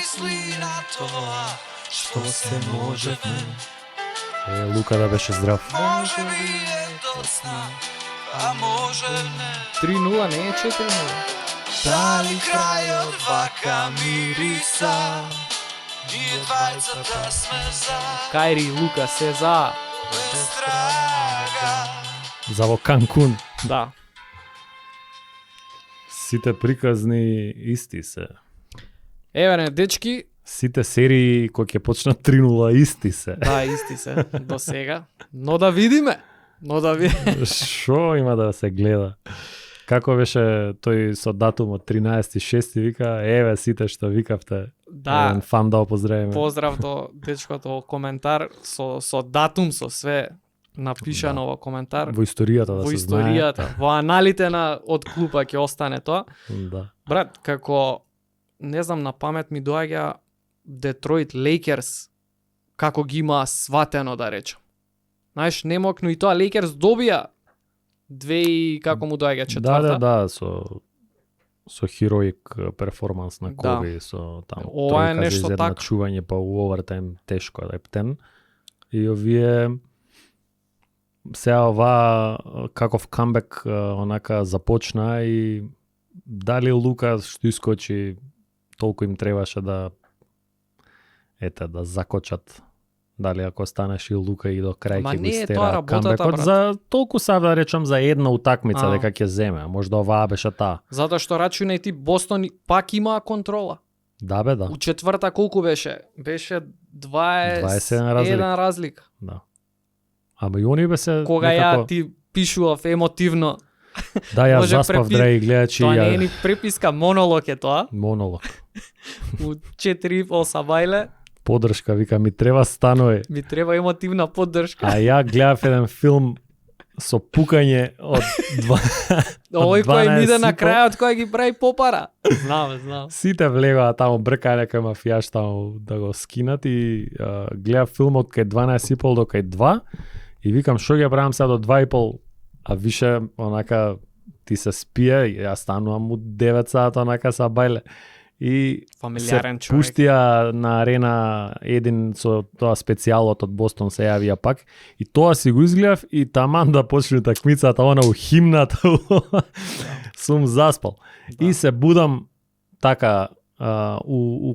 мисли на тоа што се можевме. Лука да беше здрав. Може би е досна, а може не. 3-0, не е 4-0. Дали крајот вака мириса, ние двајцата сме за, Кајри, Лука, се за. без трага. За во Канкун. Да. Сите приказни исти се. Еве не, дечки, Сите серии кои ќе почнат 3-0 исти се. да, исти се до сега. Но да видиме. Шо има да се гледа? Како беше тој со датумот 13.6 вика, еве сите што викавте. Да, Еден фан да поздравиме. поздрав до дечкото коментар со датум, со све напишано во коментар. Во историјата да Во се знае. историјата, во аналите од клуба ќе остане тоа. Да. Брат, како не знам, на памет ми доаѓа Детройт Лейкерс, како ги има сватено, да речем. Знаеш, немокно и тоа Лейкерс добија две и како му доаѓа четврта. Да, со хероик перформанс на Коби, Да. со таму. Ова е тројка за нешто изедначување, па у овертајм тешко да ептен. И овие сега ова каков камбек онака започна и дали Лука што искочи толку им требаше да да закочат. Дали ако станеш и Лука и до крај Ама ќе го не е тоа истера работата, камбекот брат. за толку сав да речам за една утакмица А. дека ќе земе, а можда оваа беше таа. Затоа што рачунај ти Бостон пак имаа контрола. Да бе, да. У четврта колку беше? Беше 27 21 разлика. Да. Ама и они се Кога ја ти пишував емотивно, Да, ја може заспав препи- драги гледачи, тоа не е ја ни преписка, монолог е тоа. монолог. У 4,5 сабајле Подршка, вика, ми треба станови. ми треба емотивна поддршка. А ја гледав еден филм со пукање од два... Овој кој ми иде на 12,5. крајот, кој ги прави попара. Знам. Сите влегоа таму, бркаја некој мафијаш таму да го скинат и гледав филмот кај 12,5 до кај 2 и викам шо ќе правам сега до 2,5, а више онака ти се спие, и јас станувам у 9 сата онака са бајле. И Фамилиарен се човек. пуштија на арена еден со тоа специјалот од Бостон се јавија пак и тоа си го изгледав и таман да почне такмицата, она у химната сум заспал. Да. И се будам така у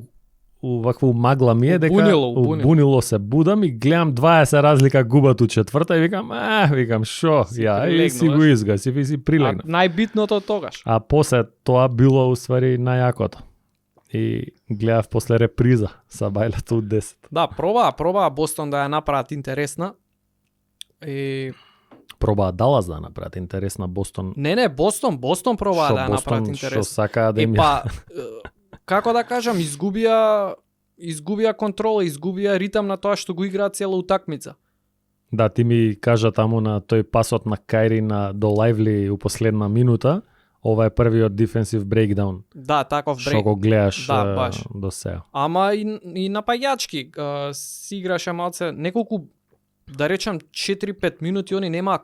вакво магла ми е дека Убунило. убунило се будам и гледам 20 разлика губат у четврта и викам шо, Си ја и си прилегнуваш. го изгаси и си А прилегнав. најбитното тогаш. А после тоа било уствари најакото. И гледав после реприза са бајлето у 10. Да, пробаа Бостон да ја направат интересна. И Пробаа Далас да направат интересна Бостон. не, Бостон пробаа Шо да ја Бостон, направат што интересна. сакаа да им ја... Епа, како да кажам, изгубија контрола, изгубија ритам на тоа што го играат цела утакмица. Да, ти ми кажа таму на тој пасот на Кајри до Лајвли у последна минута, ова е првиот дефенсив брейкдаун. Да, таков Што брейк. го гледаш Да, баш. до сега. Ама и напаѓачки си играше малце неколку, да речам 4-5 минути они немаа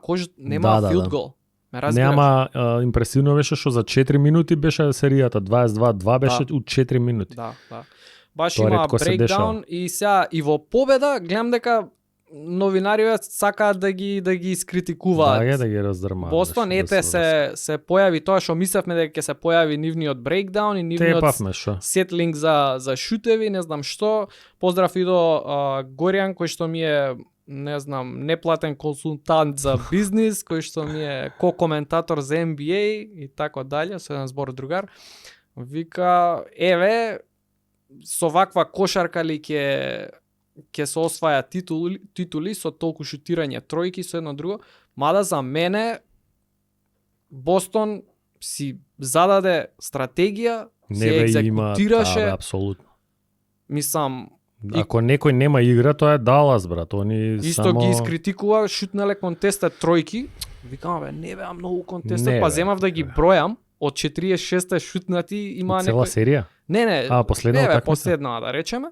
Да. филд гол. Ме разбираш? Нема импресивно беше што за 4 минути беше серијата, 22-2 беше у 4 минути. Да. Баш Тоа има ретко се брейкдаун дешава. и сега и во победа гледам дека новинариот сакаат да ги искритикуваат. Да ги раздрмаат. Бостон се појави тоа што мислевме дека ќе се појави нивниот брейкдаун и нивниот Тепавме шо. сетлинг за шутеви, не знам што. Поздрав и до Горијан кој што ми е не знам, неплатен консултант за бизнис, кој што ми е ко-коментатор за NBA и така дале, со еден збор другар. Вика, еве, со ваква кошарка ли ќе се осваја титули со толку шутирање тројки со едно друго, мада за мене Бостон си зададе стратегија, се Не бе има, екзекутираше, да, апсолутно. мислам, Ако некој нема игра, тоа е Далас, брат. Они исто само... ги искритикува, шутнале контестат тројки. Викам, бе, не беа многу контестат, Не, па бе. земав да ги бројам. Од 46 шутнати има Цела некој... серија? Не, последна не, бе, утакмица? последна, да речеме.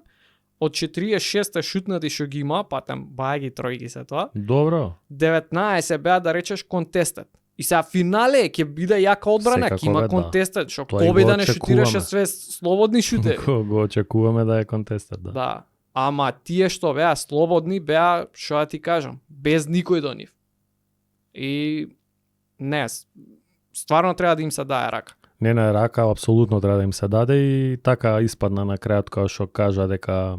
Од 46 шутнати што ги има, па там баја ги тројки се тоа. Добро. 19 беа, да речеш, контестат. И сега финале ќе биде јака одбрана, ќе Секако има бе, да. контестет, што Тоа и го победа не очекуваме. шутираше све слободни шутеви. Го очекуваме да е контестат, да. Да. Ама тие што беа слободни беа, што да ти кажам, без никој до нив. И не, стварно треба да им се дае рака. Не на рака, апсолутно треба да им се даде и така испадна на крајот као што кажа дека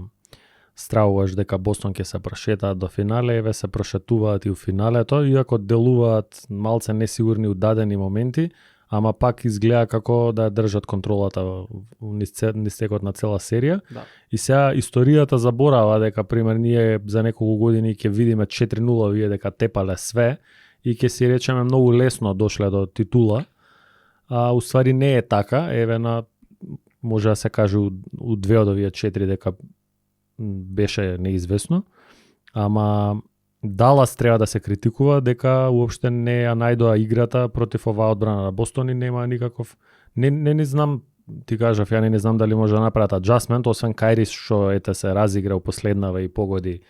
стравуваш дека Бостон ќе се прошетаат до финале, еве се прошетуваат и у финалето, иако делуваат малце несигурни у дадени моменти, ама пак изгледа како да ја држат контролата низ текот на цела серија. Да. И сега историјата заборава дека пример ние за неколку години ќе видиме 4-0 вие дека тепале све и ќе си речеме многу лесно дошле до титула. А уствари не е така, еве на може да се каже у две од овие 4 дека беше неизвестно, ама Далас треба да се критикува дека уопште не ја најдоа играта против оваа одбрана на Бостон и нема никаков не знам, ти кажав, ја не знам дали може да направат аджастмент, освен Кајрис што ете се разигра у последнава и погоди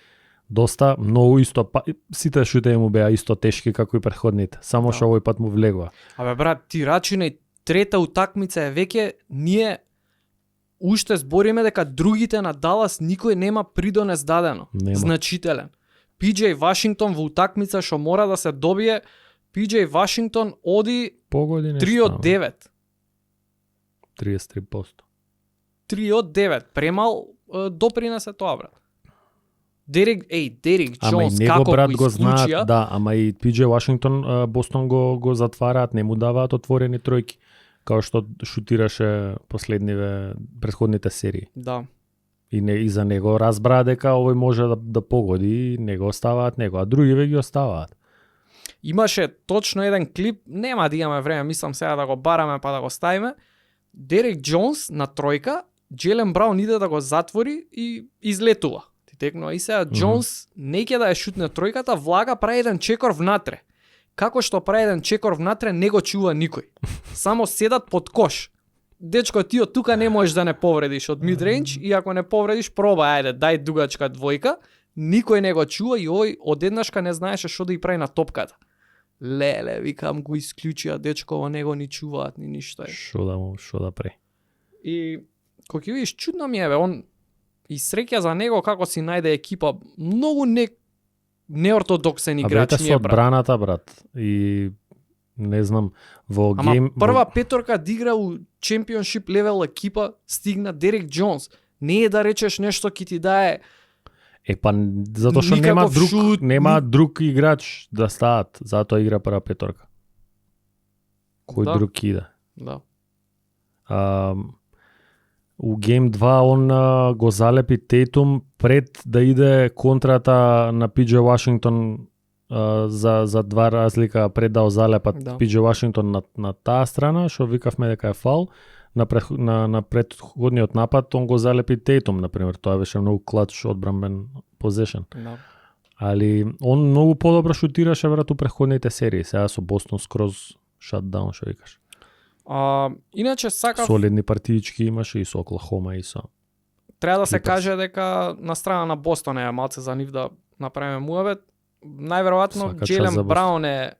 доста, многу исто, сите шутеви му беа исто тешки како и претходните, само што овој пат му влегува. Абе брат, ти рачунај трета утакмица е веќе ние уште збориме дека другите на Далас никој нема придонес дадено. Нема. Значителен. PJ Вашингтон во утакмица што мора да се добие, PJ Вашингтон оди Погоди нешто. 3 од 9. 33%. 3 од 9. Премал допринесе тоа, брат. Дерек Ама и Джонс него како брат го го знаат, исклучија, да, ама и PJ Вашингтон Бостон го затвараат, не му даваат отворени тројки, као што шутираше претходните серии. да. И за него разбра дека овој може да погоди, и не го оставаат него, а другиве ги оставаат. Имаше точно еден клип, нема да имаме време, мислам сега да го бараме па да го ставиме. Дерек Джонс на тројка, Джелен Браун иде да го затвори и излетува. Ти текнува и сега Джонс не ќе да ја шутне тројката, влага, прави еден чекор внатре. Како што прави еден чекор внатре, не го чува никој. Само седат под кош. Дечко, ти од тука не можеш да не повредиш од мидрейндж и ако не повредиш, пробај, ајде, дај дугачка двојка. Никој не го чува и овој одеднашка не знаеше што да и прави на топката. Леле, викам, го исклучија дечко, него ни чуваат ни ништо е. Што да прави? И кога ќе видиш, чудно ми е, бе, он и среќа за него како си најде екипа, многу неортодоксен играч Абе, ми со е, брат. одбраната, брат. И не знам, во Ама гейм... прва петорка да игра у чемпионшип левел екипа стигна Дерек Джонс. Не е да речеш нешто ки ти дае. Па затоа што нема Никаков друг, шут, нема друг играч да стаат, затоа игра прва петорка. Кој Да. друг иде? Да. У гейм 2 он го залепи Тейтум пред да иде контрата на PJ Вашингтон за два разлика пред да го залепат Да. PJ Вашингтон на таа страна, што викавме дека е фаул. На предходниот напад он го залепи Тейтум, например, тоа беше многу клач одбранбен позешен. Да. Али он многу подобро шутираше врат у претходните серии, сега со Бостон скроз шатдаун, што викаш. Иначе сакав Солидни партиички имаше и со Оклахома и со... треба да се Клиперс. каже дека на страна на Бостон е малце за нив да направиме муавет. Најверојатно Свака част Джелен за Бостон. Браун е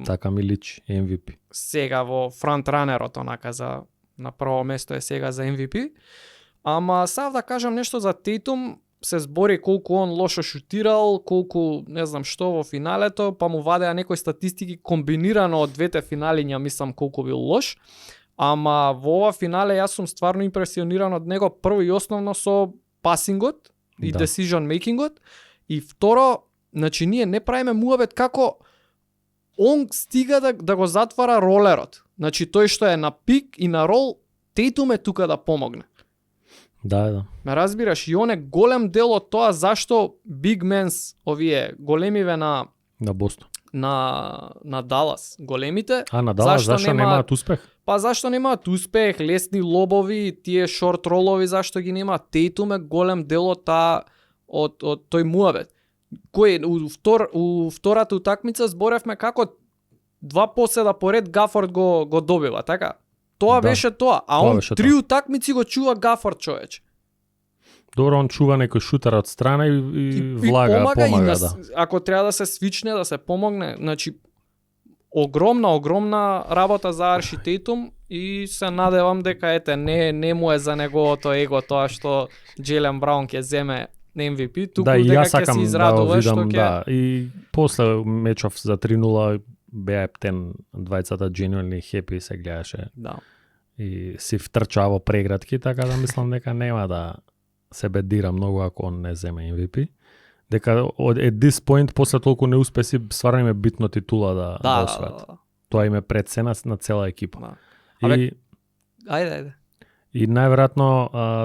Така ми личи, MVP. сега во фронт ранерот, онака за на прво место е сега за MVP. Ама сав да кажам нешто за Тейтум, се збори колку он лошо шутирал, колку не знам што во финалето, па му вадеа некои статистики комбинирано од двете финалиња, мислам колку бил лош. Ама во ова финале јас сум стварно импресиониран од него прво и основно со пасингот и Да. decision makingот. И второ, значи ние не правиме муавет како он стига да го затвара ролерот. Значи тој што е на пик и на рол, Тейтум е тука да помогне. Да. Ме разбираш, и он е голем дел од тоа зашто Big Men's, овие големиве На Бостон. на Далас, големите, На Далас Зашто зашто нема- немаат успех? па зашто немаат успех, лесни лобови, тие шорт ролови, зашто ги немаат. Тейтум е голем дел од од тој муавет. Кој у втората утакмица зборевме како два поседа поред Гафорд го добива, така? Тоа Да. беше тоа, а Тоа он беше три тоа. утакмици го чува Гафорд, човече. Добро, он чува некој шутер од страна и влага, помага, помага, и да. ако треба да се свичне, да се помогне, значи огромна работа заврши Тейтум и се надевам дека ете не му е за неговото его тоа што Джейлен Браун ќе земе MVP, туку Да, и дека јас ќе сакам се да го израдува што видам, ќе да. И после мечов за 3-0 беа ептен двајцата genuinely happy се гледаше. да. И си втрча во преградки, така да мислам дека нема да се бедира многу ако он не земе MVP. Дека at this point, после толку неуспеси, стварно им е битно титула да освојат. Тоа им е прецена на цела екипа. Да. И, Абе, ајде. и најверојатно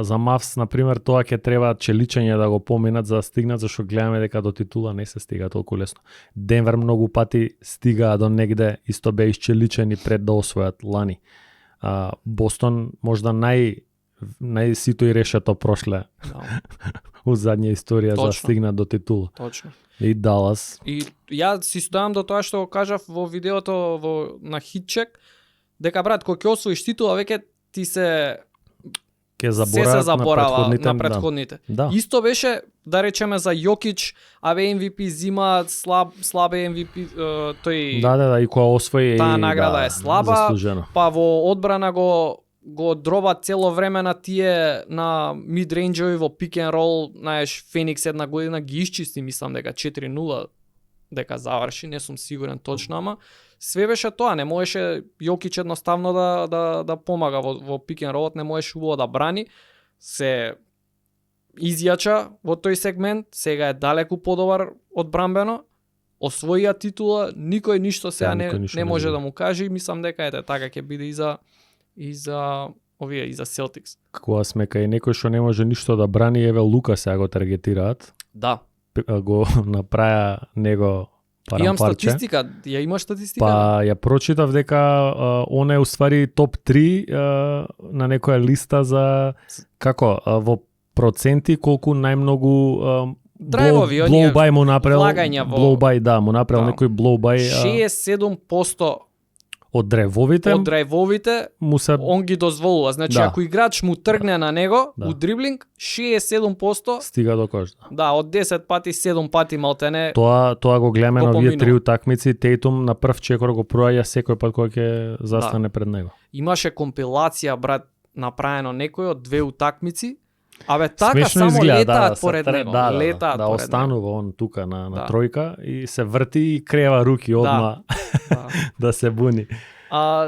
за Мавс, например, тоа ќе треба челичење да го поминат за да стигнат, зашто гледаме дека до титула не се стига толку лесно. Денвер многу пати стигаа до негде, исто беа исчеличени пред да освојат лани. Бостон можда најсито и решето прошле Да, у задња историја за да Точно. стигнат до титула. точно. И Далас. И ја си стојам до тоа што го кажав во видеото на Хитчек, дека брат, кога ќе освоиш титула, веќе ти се Ке се заборава заборава на да. претходните. Да. Исто беше, да речеме за Јокич, абе MVP зима слабе MVP, тој Да, и кога освои таа награда е слаба, заслужено. па во одбрана го дроба цело време на тие на мидрейнџови во пик ен рол, знаеш, Феникс една година ги исчисти, мислам дека 4-0 дека заврши, не сум сигурен точно, ама све беше тоа, не можеше Јокич едноставно да помага во пик ен ролот, не можеше убаво да брани, се изјача во тој сегмент, сега е далеку подобар одбрамбено, освоија титула, никој ништо сега никој ништо не не може знае. да му каже и мислам дека ете така ќе биде и за овие и за Celtics. Кога сме кај некој што не може ништо да брани, еве Лука сега го таргетираат. Да. Го направија него Имам парампарче. статистика, ја имаш статистика? Па ја прочитав дека он е уствари топ 3 на некоја листа за како во проценти колку најмногу Драйвови, оние blow by му направил влагања во- blow by, да, му направил Да. некој blow by 67% од древовите од драйвовите му се он ги дозволува. Значи Да. ако играч му тргне на него Да. у дриблинг, 67%, стига до кожа. да, од 10 пати 7 пати малтене. Тоа го гледаме Го на овие поминува. три утакмици. Тейтум на прв чекор го проаѓа секој пат кога ќе застане пред него. Имаше компилација, брат, направено некој од 2 утакмици. Абе така Смешно само изгледа, летаат се поред него, летаат да поред останува он тука на Да. тројка и се врти и крева руки одма него. Да. да се буни.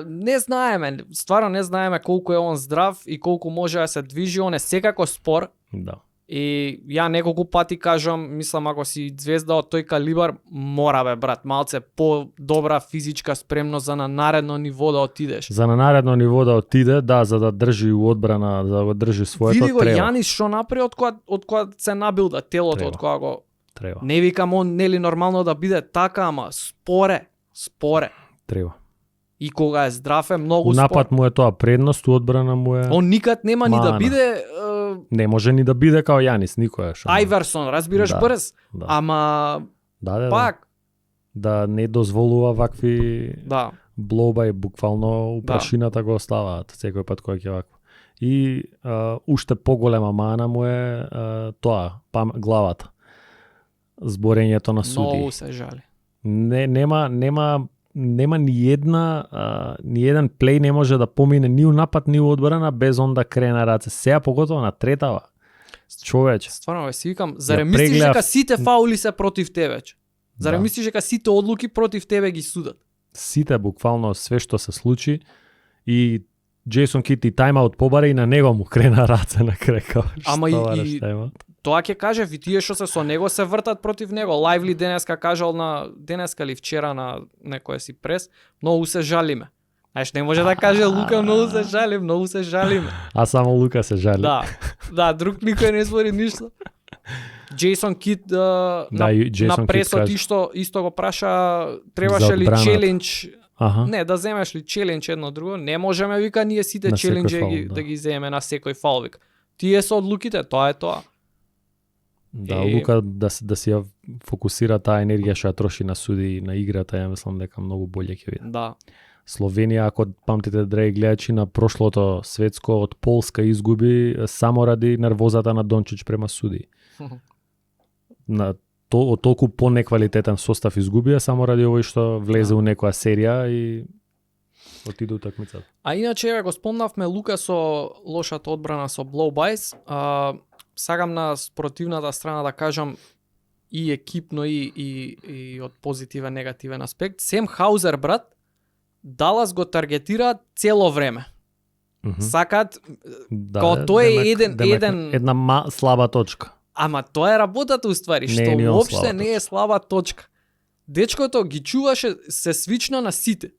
Не знаеме, стварно не знаеме колку е он здрав и колку може да се движи, он е секако спор. Да. И ја неколку пати кажам, мислам ако си звезда од тој калибар, мора бе брат, малце по-добра физичка спремност за на наредно ниво да отидеш. За на наредно ниво да отиде, да, за да држи у одбрана, за да го држи своето, Види го треба. Јанис што направи од кога се набилда телото, Треба. од кога го Треба. не викам он нели нормално да биде така, ама споре. Треба. И кога е здрав е многу У спор. напад му е тоа предност, у одбрана му е... Он никад нема ни да Мана. биде Не може ни да биде као Јанис, никоја. Шо. Ајверсон, разбираш, Да, брз. Да. Ама Да. пак, Да не дозволува вакви да. блоба буквално у прашината го оставаат секој пат кога ќе вакво. И уште поголема мана му е тоа, главата. Зборењето на суди. Многу се жали. Нема ни еден плей не може да помине ни у напад ни у одбрана без он да крена раце. Сега поготово на третава. Човече. Стварно бе, си викам, заре Ја мислиш прегледав- дека сите фаули се против тебе? Заре Да. мислиш дека сите одлуки против тебе ги судат? Сите буквално све што се случи и Джейсон Кит и тайм-аут побара и на него му крена раце на крека. Ама и- Тоа ќе кажев и тие што се со него се вртат против него. Лайвли денеска кажал денеска или вчера на некој си прес, многу се жалиме. Знаеш, не може да каже Лука, многу се жалиме. А само Лука се жали. Да, друг никој не збори ништо. Джейсон Кит и Джейсон на Кит пресот каже. исто го праша требаше ли одбраната. челендж. Аха. Не, да земеш ли челендж едно друго, не можеме вика ние сите На секој челенџи фаул, да ги земеме на секој фаул вика. Тие се одлуките, тоа е тоа. Да, И- Лука да си ја фокусира таа енергија што ја троши на суди и на играта, ја мислам дека многу боле ќе биде. Да. Словенија, ако памтите драги гледачи, на прошлото светско од Полска изгуби само ради нервозата на Дончич према суди. од толку понеквалитетен состав изгубија само ради овој што влезе у некоја серија и отиде утакмицата. А иначе еве го спомнавме Лука со лошата одбрана со Blow Buys. Сакам на спротивната страна да кажам и екипно и од позитивен негативен аспект. Сем Хаузер брат, Далас го таргетираат цело време. Сакат као тој е еден една слаба точка. Ама тоа е работата уствари, што уопште не е слаба точка. Дечкото ги чуваше, се свична на сите.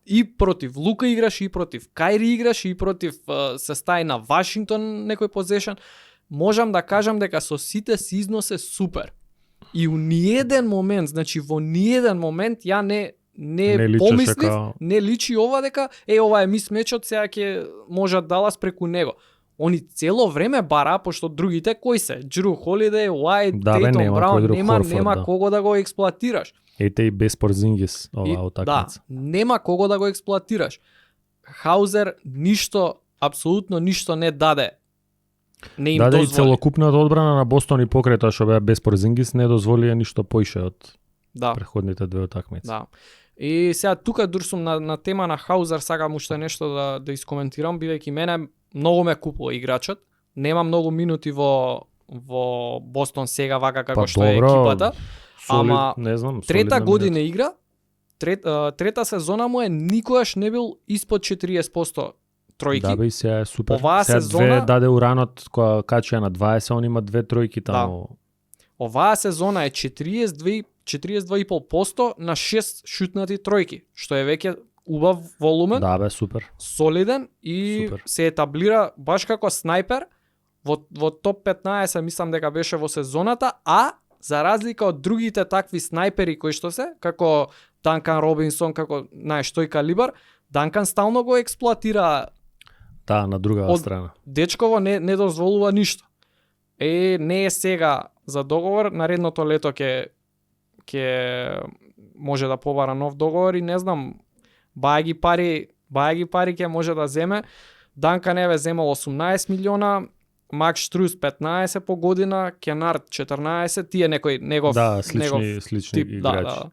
И против Лука играше, и против Кайри играше, и против се стаи на Вашингтон некој позешен. Можам да кажам дека со сите се износе супер. И у ниеден момент, значи во ниеден момент ја не помислив, не личи ова дека ова е мисмечот, сега ќе можат Далас преку него. Они цело време бара, пошто другите кои се? Джру Холидеј, Уајт, Тейтон, Браун, нема кого да го експлоатираш. Ете и без Порзингис ова утакмица. Да, нема кого да го експлоатираш. Хаузер ништо, апсолутно ништо не даде. Не им дозволи. И целокупната одбрана на Бостон и покрај тоа што беа без Порзингис не дозволија ништо поише од преходните две утакмици. Да. И сега тука дур сум на тема на Хаузер, сакам уште нешто да искоментирам, бидејќи мене многу ме купува играчот. Нема многу минути во Бостон сега вака како што е екипата. Ама не знам, трета година игра, трета сезона му е никогаш не бил испод 40% тројки. Да бе, сега е супер. Оваа сега сезона две даде уранот која качија на 20, он има 2 тројки таму. Да. Оваа сезона е 42,5% на 6 шутнати тројки, што е веќе убав волумен. Да бе, супер. Солиден и супер. Се етаблира баш како снајпер во топ 15, мислам дека беше во сезоната, а за разлика од другите такви снајпери кои што се, како Данкан Робинсон, како знаеш тој калибар, Данкан стално го експлоатира. Да, на другава страна. Дечково не дозволува ништо. Не е сега за договор, наредното лето ќе може да побара нов договор и не знам, бајаги пари ќе може да земе. Данкан еве земал 18 милиона, Макс Штрус 15 по година, Кенард 14, тие некој негов слични тип, играчи. Да.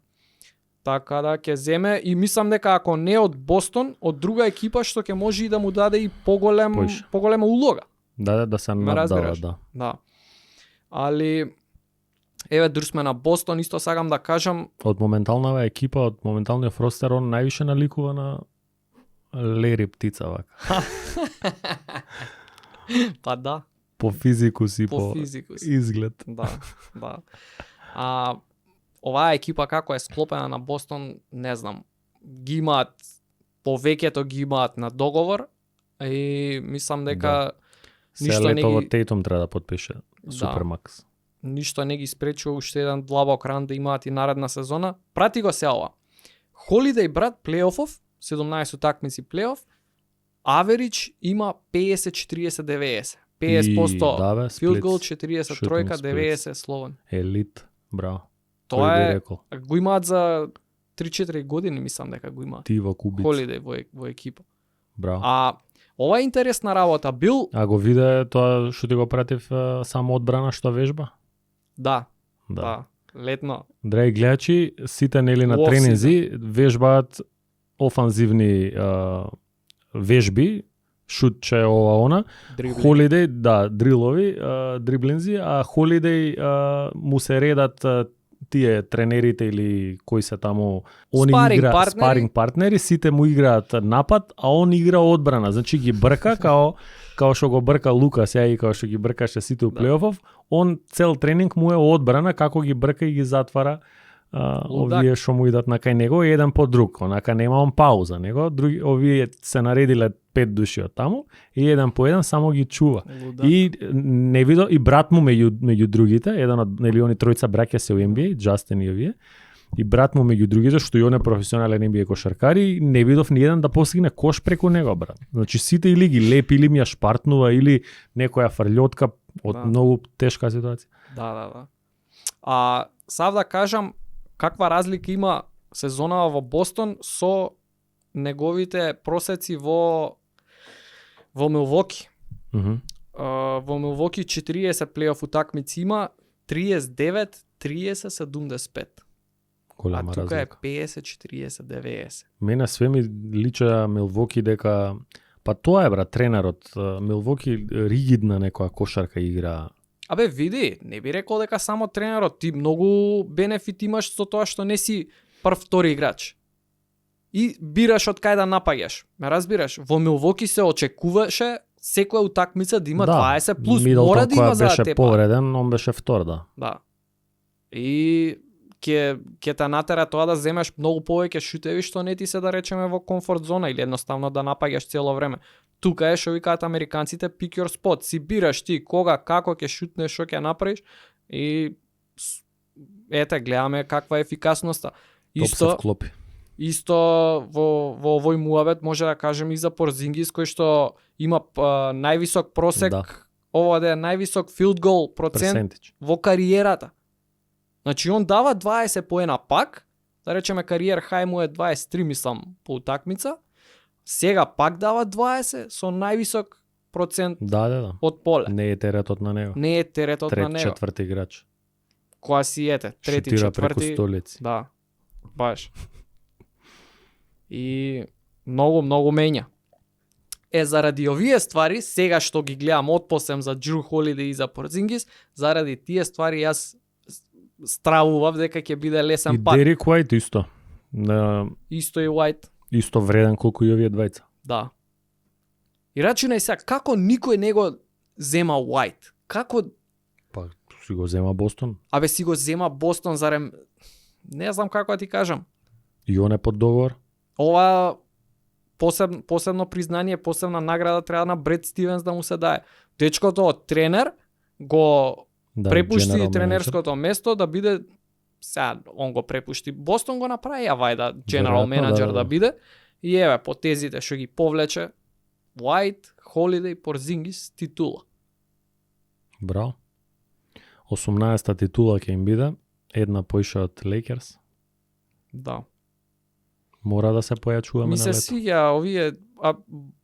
Така да ќе земе и мислам дека ако не од Бостон, од друга екипа што ќе може и да му даде и поголема улога. Да се наддава, да. Али еве дур сме на Бостон, исто сакам да кажам од моменталната екипа, од моменталниот ростер, он највише наликува на Лери Птица вака. Па да. По физикус и по изглед. Да. Оваа екипа како е склопена на Бостон, не знам. Ги имаат повеќето ги имаат на договор и мислам дека ништо не ги Тейтум треба да подпише Супермакс. Ништо не ги спречува уште еден длабок ран да имаат и наредна сезона. Прати го се ова. Холидеј брат плейофов, 17 утакмици плейоф, аверидж има 50-40-90. 50% field goal, 40 тројка, 90 словен. Елит, браво. Тоа е, го имаат за 3-4 години, мислам дека го имаат. Ти во кубица. Холидеј во екипа. Браво. Ова е интересна работа. Бил... го виде тоа што ти го пратив само одбрана што вежба? Да. Летно. Драги гледачи, сите нели на тренинзи вежбаат офанзивни вежби, шутче ова она. Холидеј, дрилови, дриблинзи, а Холидеј му се редат тие тренерите или кои се таму, они спаринг партнери, сите му играат напад, а он игра одбрана. Значи ги брка као што го брка Лука сега и као што ги бркаше сите у плейофов, он цел тренинг му е одбрана, како ги брка и ги затвара овие што му идат на кај него еден по друг, онака нема он пауза, него други овие се наредиле 5 души од таму и еден по еден само ги чува. И не видо и брат му меѓу другите, еден од нели они тројца браќа се у NBA, Джастин и овие. И брат му меѓу другите што и он е професионален NBA кошаркари, не видов ни еден да постигне кош преку него, брат. Значи сите или ги лепи, или ми ја шпартнува, или некоја фрлјотка од многу тешка ситуација. Да. Сав да кажам каква разлика има сезонава во Бостон со неговите просеци во Милвоки. Во Милвоки 40 плейоф утакмици има, 39 30-75. А Голема тука е разлика. 50-40-90. Мене све ми лича Милвоки дека па тоа е брат тренерот. Милвоки ригидна некоја кошарка игра. Абе, види, не би рекол дека само тренерот, ти многу бенефит имаш со тоа што не си прв втори играч. И бираш од кај да напаѓаш. Ме разбираш? Во Милвоки се очекуваше секоја утакмица да има 20 плюс, мора да има за беше тебе. повреден, он беше втор, да. Да. И ќе те натера тоа да земеш многу повеќе шутеви што не ти се да речеме во комфорт зона или едноставно да напаѓаш цело време. Тука е што викаат американците pick your spot. Си бираш ти кога, како ќе шутнеш, што ќе направиш и ете гледаме каква е ефикасноста. Топ се вклопи. Исто во овој муабет може да кажем и за Порзингис кој што има највисок просек, Да. ова да е највисок field goal процент Персентич. во кариерата. Значи он дава 20 поена пак, да речеме кариер хај му е 23 мислам по утакмица. Сега пак дава 20 со највисок процент Да. од поле. Не е теретот на него. Не е теретот на него. Четврти играч. Која си ете, трети, Шутира преку четврти. столици. Да. Баш. И многу менја. Заради овие ствари, сега што ги гледам отпосем за Джру Холидей и за Порзингис, заради тие ствари јас стравував дека ќе биде И лесен пат. Дерик Уайт исто. Исто и Уайт. Исто вреден колку и овие двајца. Да. И рачунај сега, како никој не го зема Уайт? Како, Па си го зема Бостон. абе си го зема Бостон, зарем, не знам како да ти кажам. И он е под договор. Ова посебно признание, посебна награда треба на Бред Стивенс да му се дае. Дечкото од тренер го Да, препушти general тренерското место да биде, сега он го препушти, Бостон го направи, а вајда general Веројатно, менаџер да. да биде. И еве потезите што ги повлече White, Holiday, Порзингис, титула. менеджер. Браво. 18-та титула ќе им биде, една поише од Лейкерс. Да. Мора да се појачуваме Ми на се лето. свиѓа овие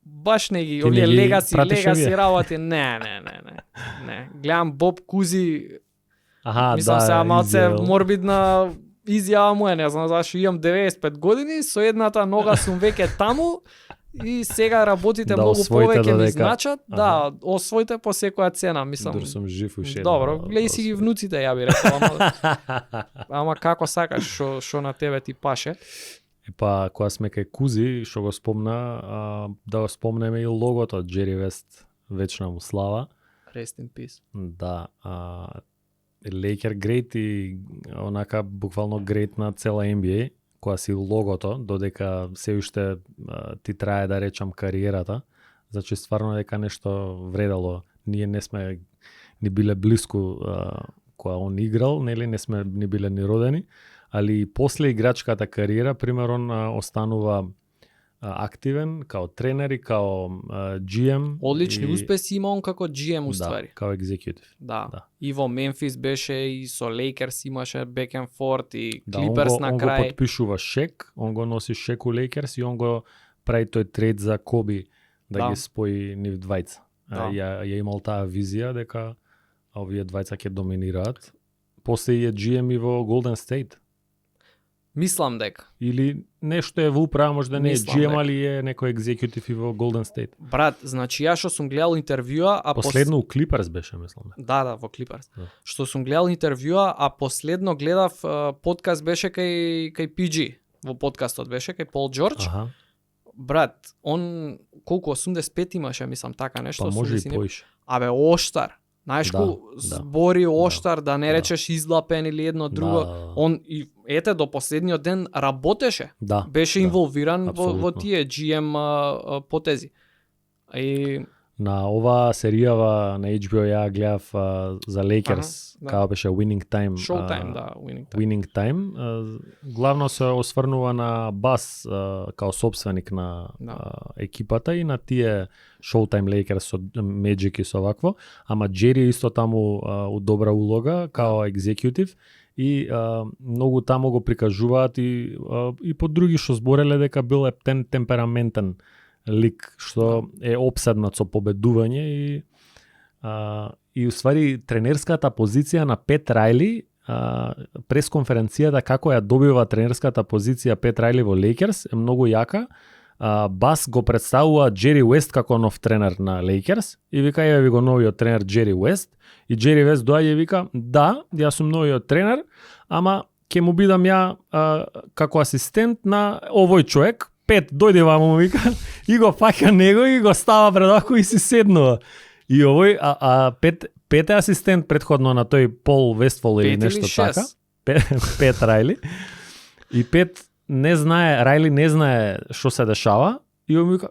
баш не ги Ти не овие ги легаси пратиш овие? работи. Не. Гледам Боб Кузи, Аха, мислам да, сега малце изјавил. морбидна изјава му е, не знам зашто имам 95 години, со едната нога сум веќе таму и сега работите Да многу освоите повеќе ми додека. значат. Да, освоите по секоја цена, мислам. Дур сум жив уште. Добро, гледај си ги внуците, ја би рекол, ама како сакаш, што на тебе ти паше. Па, кога сме кај Кузи, што го спомна, да го спомнеме и логото од Джери Вест, вечна му слава. Rest in peace. Да, Лейкер грейт и онака буквално грейт на цела NBA, која си логото, додека се уште ти трае да речам кариерата, значи стварно дека нешто вредало. Ние не сме ни биле блиску кога он играл, нели, не сме ни биле ни родени, али после играчката кариера, примерно, останува активен као тренер и као GM. Одлични и... успеси има он како GM уствари. Да, као екзекутив. Да. Да. И во Мемфис беше, и со Лейкерс имаше back and forth, и Да, Клиперс на он го крај. подпишува Шек, он го носи Шек у Лейкерс и он го прави тој трейд за Коби да ги спои нив двајца. Да. Ја имал таа визија дека овие двајца ќе доминираат. После е GM и во Golden State. Мислам дека. Или нешто е во управа, може да не е Мислам GM, дека. али е некој екзекутив и во Golden State. Брат, значи ја што сум гледал интервјуа, а Последно у Clippers беше, мислам. Да, во Клиперс. Да. Што сум гледал интервјуа, а последно гледав подкаст беше кај PG. Во подкастот беше кај Пол Џорџ. Аха, Брат, он колку 85 имаше, мислам така нешто. па може и 80 не- поише. Абе, оштар. Знаеш Да, ку да. збори оштар, да не Да. речеш излапен или едно друго. Да. Он и ете до последниот ден работеше. Да. Беше да. инволвиран во апсолутно. тие GM потези. И На оваа серијава на HBO ја гледав за Lakers, да. као беше Winning Time. Showtime, да, Winning Time. Winning Time. Главно се осврнува на Бас као собственик на Да. екипата и на тие Showtime Lakers со Magic и со вакво, ама Джери исто таму у добра улога као екзекутив и многу таму го прикажуваат и по други што збореле дека бил ептен темпераментен лик што е опседнат со победување и уствари тренерската позиција на Пет Рајли пресконференцијата како ја добива тренерската позиција Пет Рајли во Лейкерс е многу јака. Бас го представува Джери Уест како нов тренер на Лейкерс и вика еве ви го новиот тренер Джери Уест и Джери Уест доаѓа и вика да, јас сум новиот тренер, ама ќе му бидам ја како асистент на овој човек. Пет, дојде ваму, му вика, и го фаќа него и го става пред око и си седнува. И овој, Пет е асистент предходно на тој Пол Вестфол или нешто така. Пет Рајли. И Пет не знае, Рајли не знае што се дешава и он вика,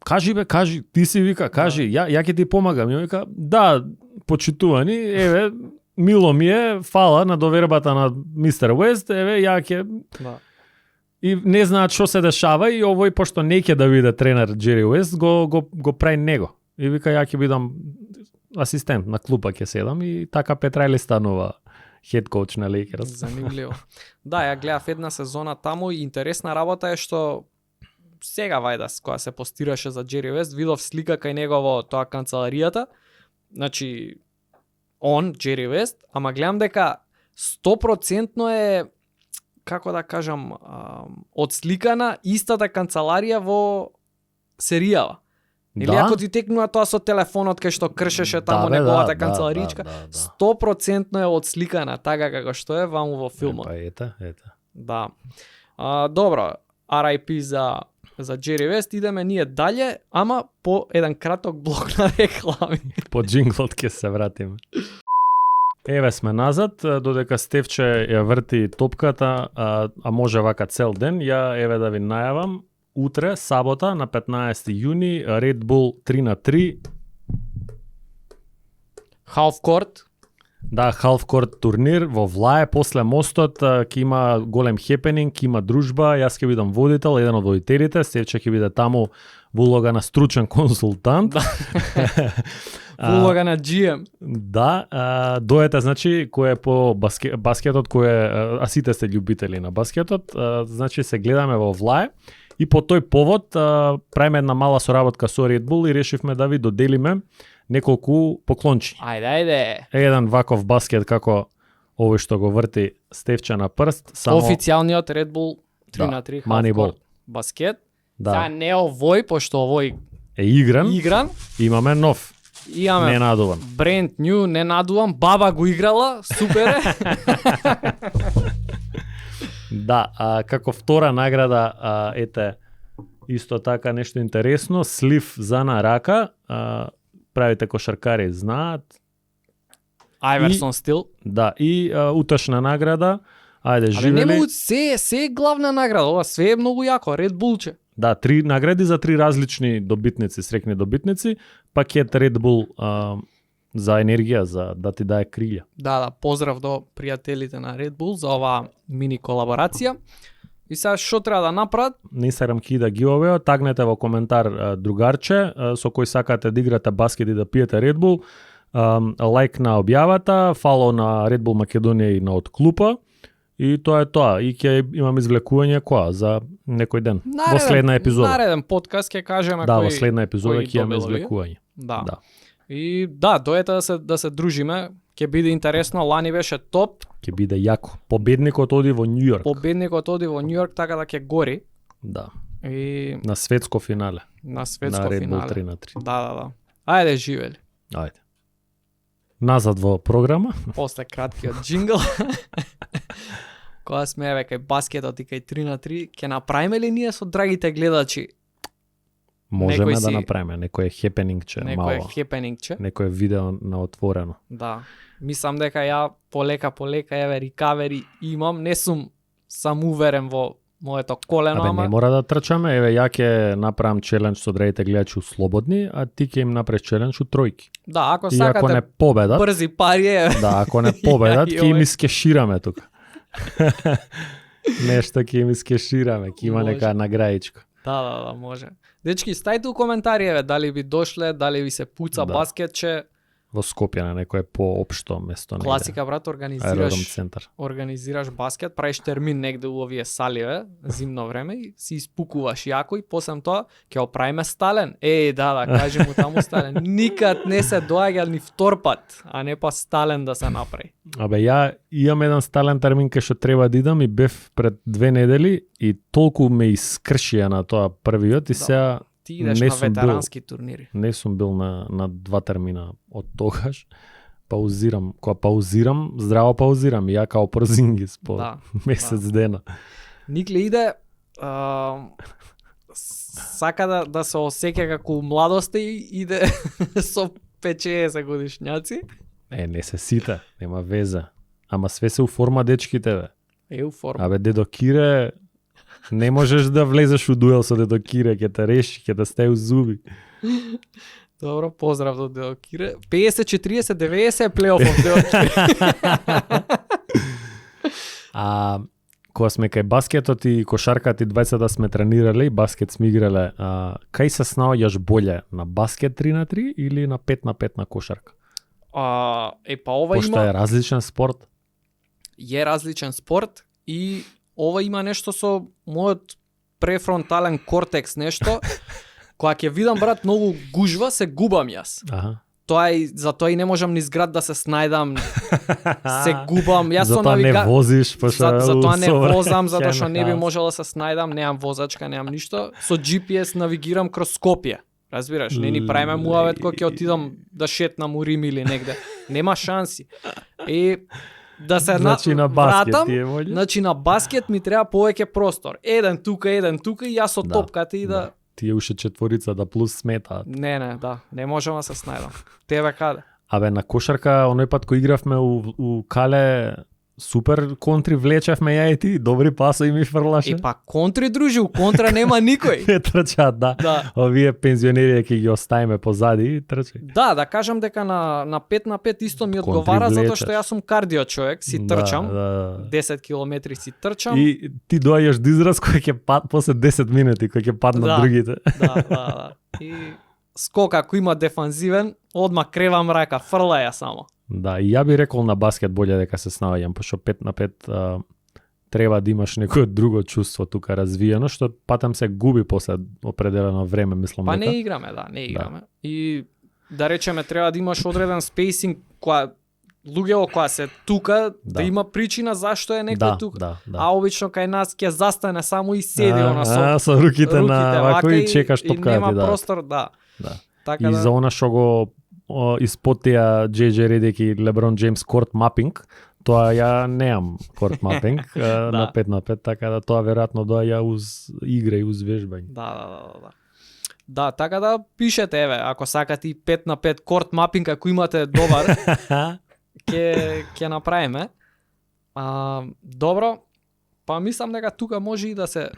кажи, ти си вика, кажи, ја ќе ти помагам. И он вика, да, почитувани, еве, мило ми е, фала на довербата на мистер Уест, еве, ја ќе... Да. И не знаат што се дешава и овој, пошто не ќе да биде тренер Джери Уест, го прави него. И вика, ја ќе бидам асистент на клупа ќе седам и така Пет Рајли станува хед коуч на Лейкерс. Занимливо. Да, ја гледав една сезона таму и интересна работа е што сега вајдас кога се постираше за Джери Уест, видов слика кај него во тоа канцеларијата. Значи он Джери Уест, ама гледам дека 100% е, како да кажам, одсликана истата канцеларија во серијава. Или ако ти текнува тоа со телефонот кај што кршеше таму неговата канцеларичка, 100% е одсликана така како што е ваму во филмот. Ета. Да. Добро, RIP за Джери Вест, идеме ние далje, ама по еден краток блок на реклами. По джинглот ќе се вратиме. Еве сме назад, додека Стефче ја врти топката, а може вака цел ден, ја еве да ви најавам, утре, сабота, на 15 јуни, Red Bull 3-3. Half court. Да, half court турнир во Влае, после мостот, ќе има голем хепенинг, ќе има дружба, јас ќе бидам водител, еден од водителите, Стефче ќе биде таму во улога на стручен консултант. Во улога на GM. Да, дојете, значи, кој е по баскетот, кој е, а сите сте љубители на баскетот, значи се гледаме во Влае. И по тој повод правиме една мала соработка со Red Bull и решивме да ви доделиме неколку поклончи. Ајде. Еден ваков баскет како овој што го врти Стефче на прст, само Официјалниот Red Bull 3-3 Moneyball баскет. Да. Сега не овој, пошто овој е игран. Имаме нов. Имаме ненадуван. Brand new, ненадуван, баба го играла, супер е. Да, како втора награда, ете, исто така нешто интересно, слив за на рака, правите кошаркари знаат. Айверсон стил. Да, и утешна награда, ајде живели. Але нема се е главна награда, ова све е многу јако, Red Bullче. Да, 3 награди за 3 различни добитници, срекни добитници, пакет Red Bull за енергија, за да ти дае крилја. Да, поздрав до пријателите на Red Bull за оваа мини колаборација. И сега што треба да направат? На Инстаграм ќе да giveaway, тагнете во коментар другарче со кој сакате да играте баскет и да пиете Red Bull, лайк на објавата, фолоу на Red Bull Македонија и на од клупа. И тоа е тоа. И ќе имам извлекување која за некој ден. Во следна епизода. Нареден подкаст ќе кажеме да, кој. Во следна епизода ќе имаме извлекување. Да. И да, дојете да се дружиме, ќе биде интересно, лани беше топ. Ќе биде јако. Победникот оди во Њујорк. Победникот оди во Њујорк, така да ќе гори. Да. И на светско финале. На светско финале. финале. На Red Bull 3-3. Да. Ајде живели. Ајде. Назад во програма. После краткиот джингл. Кога сме еве кај баскетот и кај 3-3, ќе направиме ли ние со драгите гледачи? Можеме да направиме некој хепенингче мало. Некој хепенингче. Некој видео на отворено. Да. Мислам дека ја полека еве рикавери имам, не сум сам уверен во моето колено, ама не мора да трчаме, еве ја ќе направам челендж со драгите гледачи слободни, а ти ќе им направиш челендж у тројки. Да, ако и сакате ако не победат, брзи пари е. Да, ако не победат, ќе им искешираме тука. Нешто ќе им искешираме, ќе има нека наградичка. Да, може. Дечки, стајте у коментари, еве, дали би дошле, дали ви се пуца баскетче. во Скопје на некое поопшто место. негде. Класика, брат, Аеродром организираш центар. баскет, правиш термин негде у овие саливе, зимно време и си испукуваш јако и после тоа ќе го правиме стален. Да, кажи му таму стален. Никад не се доаѓа ни втор пат, а не па стален да се направи. Абе, ја имам еден стален термин кај што треба да идам и бев пред 2 недели и толку ме искршија на тоа првиот и Да. сега Ти идеш не на сум бил. ветерански турнири. не сум бил на 2 термина од тогаш. Паузирам. Кога паузирам, здраво паузирам. И ја као Порзингис по Да, месец дена. Никле иде сака да се осеќа како у младоста и иде со 50 годишњаци. Не се сите, нема веза. Ама све се у форма дечките, бе. Е у форма. Абе, дедо Кире, не можеш да влезеш у дуел со дедо Кире, ќе те реши, ќе те стаи у зуби. Добро, поздрав до Део Кире. 50-40-90 е плейофов Део Кире. Кога сме кај баскетот и кошарката и двајцата сме тренирале и баскет сме играле, кај се снаоѓаш боле, на баскет 3-3 или на 5-5 на кошарка? Па ова Пошто има е различен спорт. е различен спорт и ова има нешто со мојот префронтален кортекс нешто. Кога ќе видам, брат, многу гужва, се губам јас. Аха. Затоа и не можам низ град да се снајдам, се губам. Јас со Затоа не возиш, пошто затоа не усовраќај возам, затоа што не би хаос. можел да се снајдам, немам возачка, немам ништо. Со GPS навигирам кроз Скопје. Разбираш, не ни правиме муавет кога ќе отидам да шетнам у Рим или негде. Нема шанси. И да се Значи на баскет вратам, ти е волја? значи на баскет ми треба повеќе простор. Еден тука и јас со Да, топката и да Тие уште четворица да плюс сметаат. Не, не можам да се снајдам. Тебе каде? Абе, на кошарка, оној пат кој игравме у Кале, супер контри влечевме ја и ти, добри пасови ми фрлаше. Па контри дружи, у контра нема никој. Не трчаат, да. Да. Овие пензионери ќе ги оставиме позади и трчај. Да кажам дека на 5-5 исто ми Контри одговара затоа што влечеш. јас сум кардио човек, си трчам. Да. 10 километри си трчам. И ти доаѓаш до израз кој ќе пад после 10 минути, кој ќе паднат Да. другите. Да. И скок ако има дефанзивен, одма кревам рака, фрла ја само. Да, и ја би рекол на баскет боле дека се снаоѓам, пошто 5-5 треба да имаш некое друго чувство тука развиено, што патам се губи после определено време, мислам Па дека. не играме, не играме. И да речеме треба да имаш одреден спейсинг која луѓето која се тука да има причина зашто е некој тука. Да. А обично кај нас ќе застане само и седи она со руките на вако и чекаш и топката нема ти да. простор, да. Така И за она што го испотија JJ Redick и LeBron James корт мапинг, тоа ја неам корт мапинг на 5-5, така да тоа веројатно доаѓа уз игра и уз вежбање. Да. Да, така да пишете, еве, ако сакате и 5-5 корт мапинг, ако имате добар, ќе направиме. Добро, па мислам дека тука може и да се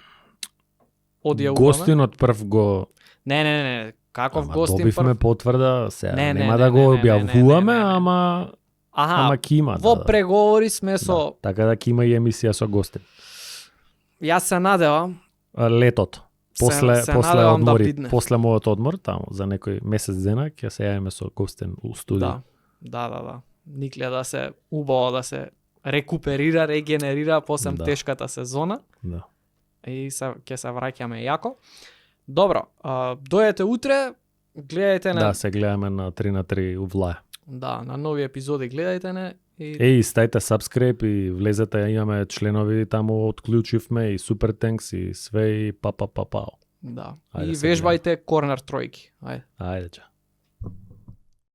одјавуваме. Гостинот прв го Не, каков гостин добивме прв? потврда, сега Не, нема да го објавуваме, не. ама ќе има. Во преговори сме со... Така да ќе има и емисија со гости. Јас се надевам. Летото. После надевам да одмори, бидне. после мојот одмор, таму за некој месец дена ќе се јавиме со гостен у студио. Да. Никле да се убаво да се рекуперира, регенерира после тешката сезона. Да. И ќе се враќаме јако. Добро, дојдете утре, гледајте Да, се гледаме на 3-3 у Влаја. Да, на нови епизоди гледајте не. Стајте subscribe и влезете, имаме членови таму, отклучивме и Super Tanks и све и па. Да. Ајде И се вежбајте корнер тројки. Ајде. Ајде, ча.